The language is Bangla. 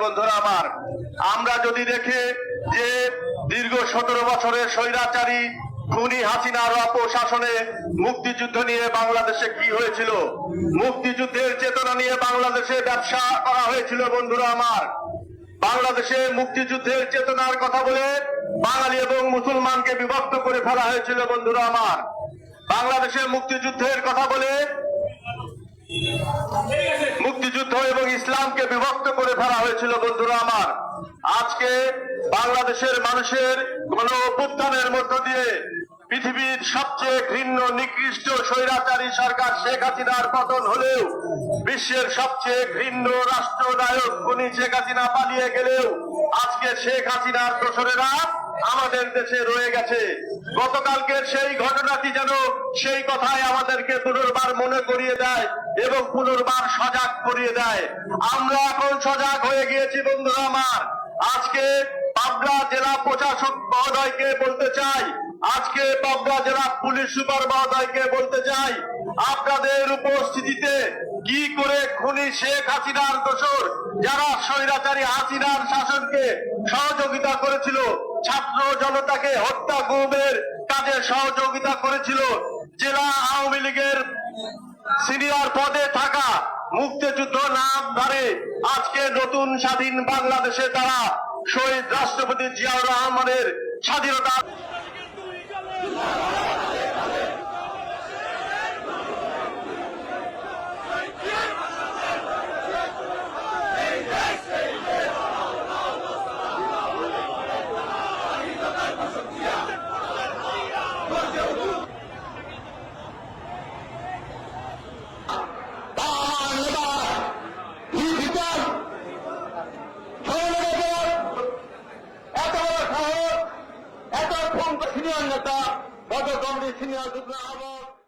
বন্ধুরা আমার, আমরা যদি দেখে যে দীর্ঘ 17 বছরের স্বৈরাচারী খুনি হাসিনার অপশাসনে মুক্তিযুদ্ধ নিয়ে বাংলাদেশে কি হয়েছিল, মুক্তিযুদ্ধের চেতনা নিয়ে বাংলাদেশে ব্যবসা করা হয়েছিল। বন্ধুরা আমার, বাংলাদেশে মুক্তিযুদ্ধের চেতনার কথা বলে বাঙালি এবং মুসলমানকে বিভক্ত করে ফেলা হয়েছিল। বন্ধুরা আমার, বাংলাদেশে মুক্তিযুদ্ধের কথা বলে মুক্তিযুদ্ধ এবং ইসলামকে বিভক্ত করে ফেলা হয়েছিল। বন্ধুরা আমার, আজকে বাংলাদেশের মানুষের গণ অভ্যুত্থানের মধ্য দিয়ে পৃথিবীর সবচেয়ে ঘৃণ্য নিকৃষ্ট স্বৈরাচারী সরকার শেখ হাসিনার পতন হলেও, বিশ্বের সবচেয়ে ঘৃণ্য রাষ্ট্রনায়ক খুনি শেখ হাসিনা পালিয়ে গেলেও আজকে শেখ হাসিনার দোসরেরা আমাদের দেশে রয়ে গেছে। গতকালকের সেই ঘটনাটি যেন সেই কথাই আমাদেরকে পুনর্বার মনে করিয়ে দেয় এবং পুনর্বার সজাগ করিয়ে দেয়। আমরা এখন সজাগ হয়ে গিয়েছি। বন্ধুরা আমার, আজকে পাবনা জেলা প্রশাসক মহোদয়কে বলতে চাই, আজকে পাবনা জেলা পুলিশ সুপার মহোদয়কে বলতে চাই, আপনাদের উপস্থিতিতে কি করে খুনি শেখ হাসিনার দোসর যারা স্বৈরাচারী হাসিনার শাসনকে সহযোগিতা করেছিল, ছাত্র জনতাকে হত্যা গুমের কাজে সহযোগিতা করেছিল, জেলা আওয়ামী লীগের সিনিয়র পদে থাকা মুক্তিযুদ্ধ নাম ধরে আজকে নতুন স্বাধীন বাংলাদেশে তারা শহীদ রাষ্ট্রপতি জিয়াউর রহমানের স্বাধীনতা সিনিয়র নেতা, গত কমিটির সিনিয়র যুগ্ম আহ্বায়ক